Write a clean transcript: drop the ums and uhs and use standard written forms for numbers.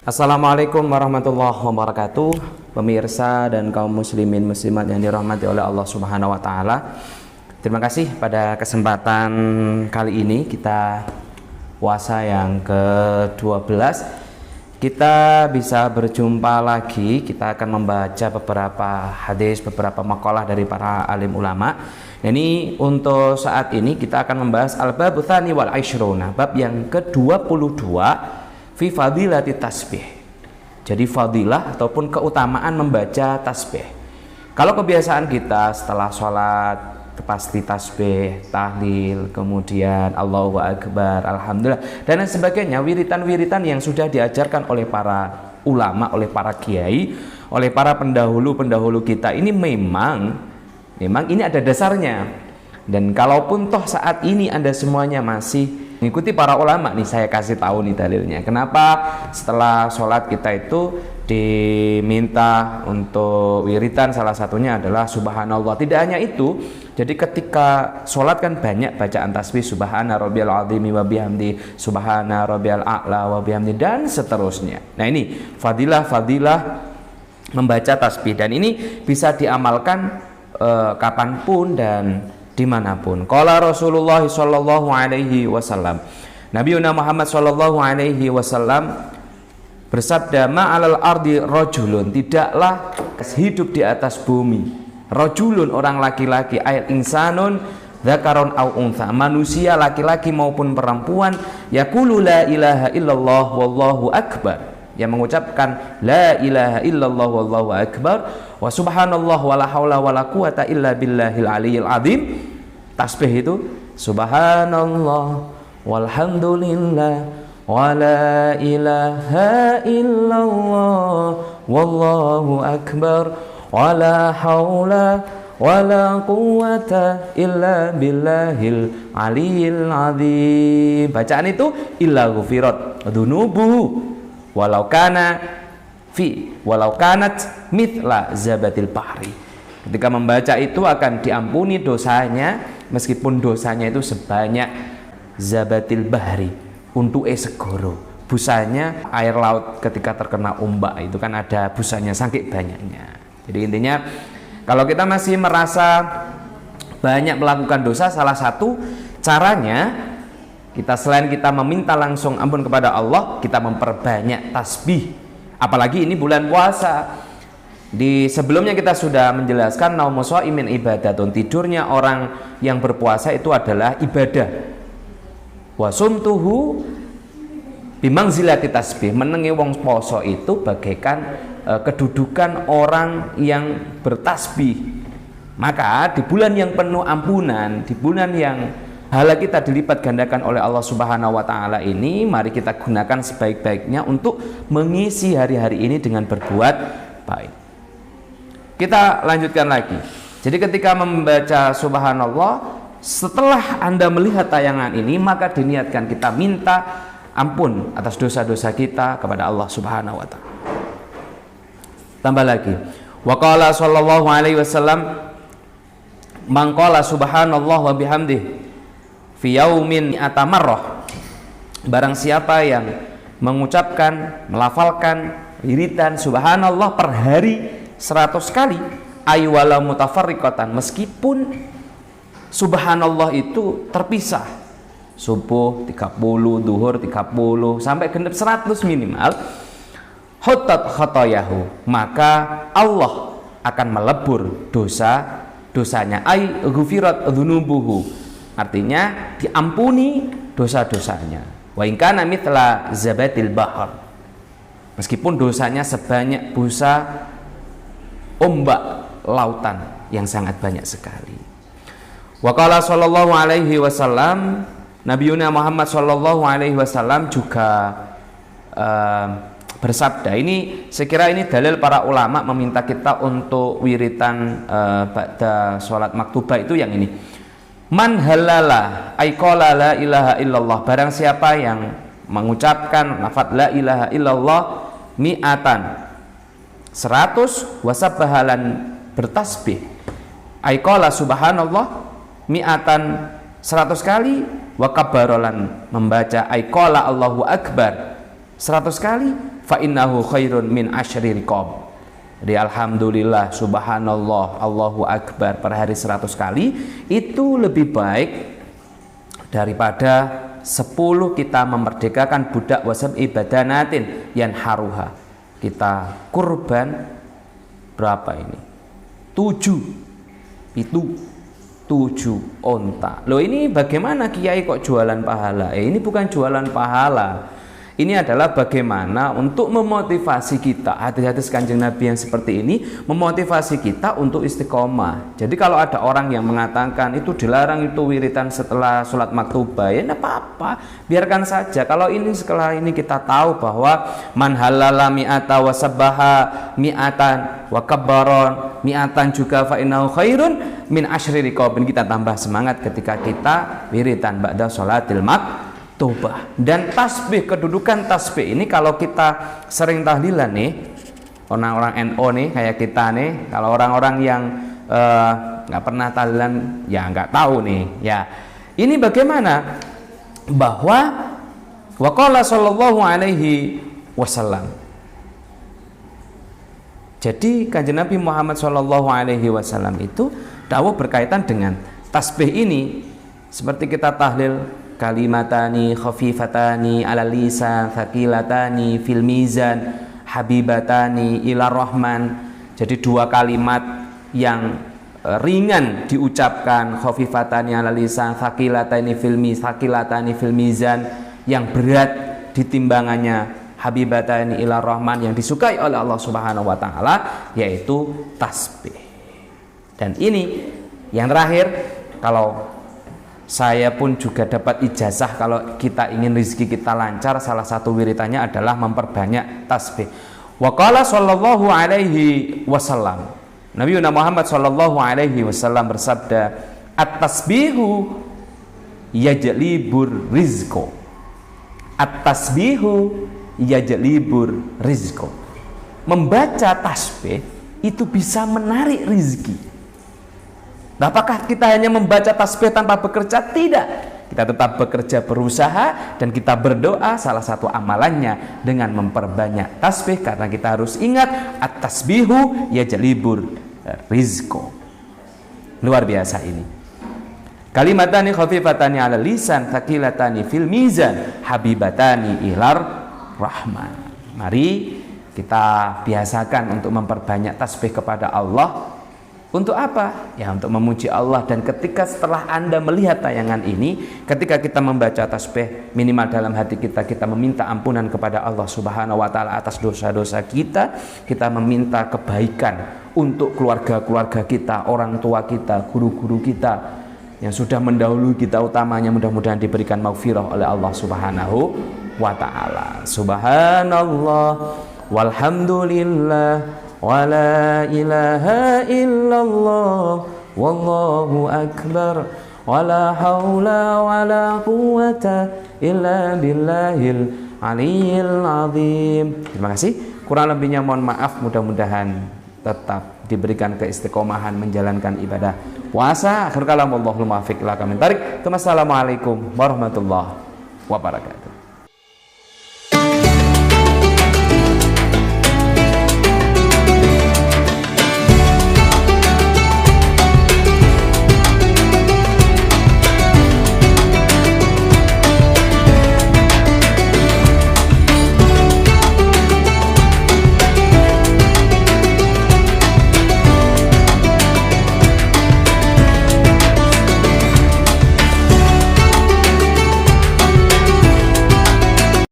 Assalamualaikum warahmatullahi wabarakatuh. Pemirsa dan kaum muslimin muslimat yang dirahmati oleh Allah Subhanahu wa taala. Terima kasih pada kesempatan kali ini kita puasa yang ke-12. Kita bisa berjumpa lagi. Kita akan membaca beberapa hadis, beberapa makalah dari para alim ulama. Ini untuk saat ini kita akan membahas al-babu tsani wal 20, bab yang ke-22 fi fadilati tasbih. Jadi fadilah ataupun keutamaan membaca tasbih. Kalau kebiasaan kita setelah sholat pasti tasbih, tahlil, kemudian Allahu Akbar, Alhamdulillah dan lain sebagainya, wiritan-wiritan yang sudah diajarkan oleh para ulama, oleh para kiai, oleh para pendahulu-pendahulu kita, ini memang ini ada dasarnya. Dan kalaupun toh saat ini Anda semuanya masih mengikuti para ulama, nih saya kasih tahu nih dalilnya. Kenapa setelah sholat kita itu diminta untuk wiritan, salah satunya adalah subhanallah. Tidak hanya itu, jadi ketika sholat kan banyak bacaan tasbih, subhana rabbiyal azimi wa bihamdi, subhana rabbiyal a'la wa bihamdi, dan seterusnya. Nah ini fadilah membaca tasbih, dan ini bisa diamalkan kapanpun dan dimanapun. Qala Rasulullah sallallahu alaihi wasallam, Nabiuna Muhammad sallallahu alaihi wasallam bersabda, ma'alal ardi rajulun, tidaklah hidup di atas bumi rajulun, orang laki-laki, ayat insanun dzakaron au untha, manusia laki-laki maupun perempuan, yaqulu la ilaha illallah wallahu akbar, yang mengucapkan la ilaha illallah wallahu akbar wa subhanallah wala haula wala quwata illa billahil aliyil azim. Tasbih itu subhanallah walhamdulillah wala ilaha illallah wallahu akbar wala haula wala quwata illa billahil aliyil azim. Bacaan itu illa ghufirat dunubuhu walau kanat mithla zabatil bahri. Ketika membaca itu akan diampuni dosanya meskipun dosanya itu sebanyak zabatil bahri, untuk segoro, busanya air laut ketika terkena ombak itu kan ada busanya saking banyaknya. Jadi intinya kalau kita masih merasa banyak melakukan dosa, salah satu caranya kita selain kita meminta langsung ampun kepada Allah, kita memperbanyak tasbih. Apalagi ini bulan puasa. Di sebelumnya kita sudah menjelaskan naumu shaimin ibadatun, tidurnya orang yang berpuasa itu adalah ibadah. Wa sumtuhu bimangzilati tasbih, menengi wong poso itu bagaikan kedudukan orang yang bertasbih. Maka di bulan yang penuh ampunan, di bulan yang hala kita dilipat gandakan oleh Allah Subhanahu wa taala ini, mari kita gunakan sebaik-baiknya untuk mengisi hari-hari ini dengan berbuat baik. Kita lanjutkan lagi. Jadi ketika membaca subhanallah, setelah Anda melihat tayangan ini, maka diniatkan kita minta ampun atas dosa-dosa kita kepada Allah Subhanahu wa taala. Tambah lagi, wa qala sallallahu alaihi wasallam, man qala subhanallah wa bihamdihi fi yaumin atamarrah, barang siapa yang mengucapkan, melafalkan wiridan subhanallah per hari 100 kali, aywala mutafarriqatan, meskipun subhanallah itu terpisah, subuh 30, duhur 30, sampai genep 100 minimal, hutat khotoyahu, maka Allah akan melebur dosanya, ay ghufirat dhunubuhu, artinya diampuni dosa-dosanya. Wa in kana mithla zabatil bahr, meskipun dosanya sebanyak busa ombak lautan yang sangat banyak sekali. Wa qala sallallahu alaihi wasallam, Nabiuna Muhammad sallallahu alaihi wasallam juga bersabda, ini saya kira ini dalil para ulama meminta kita untuk wiritan ba'da sholat maktubah itu yang ini. Man halala ay qala la ilaha illallah, barang siapa yang mengucapkan lafaz la ilaha illallah mi'atan 100, wasabbahalan bertasbih, ay qala subhanallah mi'atan 100 kali, wa kabbarolan membaca ay qala Allahu akbar 100 kali fa innahu khairun min asyri riqab. Jadi alhamdulillah, subhanallah, Allahu akbar per hari 100 kali itu lebih baik daripada 10 kita memerdekakan budak wasab ibadanatin yang haruha. Kita kurban berapa ini? 7 onta. Loh, ini bagaimana Kiai kok jualan pahala? Ini bukan jualan pahala. Ini adalah bagaimana untuk memotivasi kita. Hadis-hadis Kanjeng Nabi yang seperti ini memotivasi kita untuk istiqomah. Jadi kalau ada orang yang mengatakan itu dilarang itu wiritan setelah sholat maktubah, ya tidak apa-apa, biarkan saja. Kalau ini setelah ini kita tahu bahwa man halala mi'ata wa sabbaha mi'atan wa kabbaron mi'atan juga fa innahu khairun min asyri riqabin, kita tambah semangat ketika kita wiritan ba'da sholatil maktubah. Dan tasbih, kedudukan tasbih ini kalau kita sering tahlilan nih, orang-orang NO nih kayak kita nih, kalau orang-orang yang nggak pernah tahlilan ya nggak tahu nih ya. Ini bagaimana? Bahwa waqala sallallahu alaihi wasallam. Jadi Kanjeng Nabi Muhammad sallallahu alaihi wasallam itu dawuh berkaitan dengan tasbih ini, seperti kita tahlil kalimatani khafifatani ala lisan thaqilatani fil mizan habibatani ila rahman. Jadi 2 kalimat yang ringan diucapkan, khafifatani ala lisan thaqilatani fil mizan, yang berat di timbangannya, habibatani ila rahman, yang disukai oleh Allah Subhanahu wa taala, yaitu tasbih. Dan ini yang terakhir, kalau saya pun juga dapat ijazah kalau kita ingin rezeki kita lancar, salah satu wiritannya adalah memperbanyak tasbih. Wa qala sallallahu alaihi wasallam, Nabi Muhammad sallallahu alaihi wasallam bersabda, at-tasbihu yajlibur rizqo. At-tasbihu yajlibur rizqo. Membaca tasbih itu bisa menarik rezeki. Nah, apakah kita hanya membaca tasbih tanpa bekerja? Tidak. Kita tetap bekerja, berusaha, dan kita berdoa. Salah satu amalannya dengan memperbanyak tasbih, karena kita harus ingat at-tasbihu yajlibur rizqo. Luar biasa ini. Kalimatani khafifatani ala lisan thaqilatani fil mizan habibatani ilar rahman. Mari kita biasakan untuk memperbanyak tasbih kepada Allah. Untuk apa? Ya, untuk memuji Allah. Dan ketika setelah Anda melihat tayangan ini, ketika kita membaca tasbih, minimal dalam hati kita, kita meminta ampunan kepada Allah Subhanahu wa taala atas dosa-dosa kita. Kita meminta kebaikan untuk keluarga-keluarga kita, orang tua kita, guru-guru kita yang sudah mendahului kita, utamanya mudah-mudahan diberikan maghfirah oleh Allah Subhanahu wa taala. Subhanallah walhamdulillah wala ilaha illallah wallahu akbar wala haula wala quwata illa billahil aliyil azim. Terima kasih. Kurang lebihnya mohon maaf, mudah-mudahan tetap diberikan keistiqomahan menjalankan ibadah puasa. Akhir kalam, wallahul muwaffiq ila aqwamit thoriq. Wassalamualaikum warahmatullahi wabarakatuh.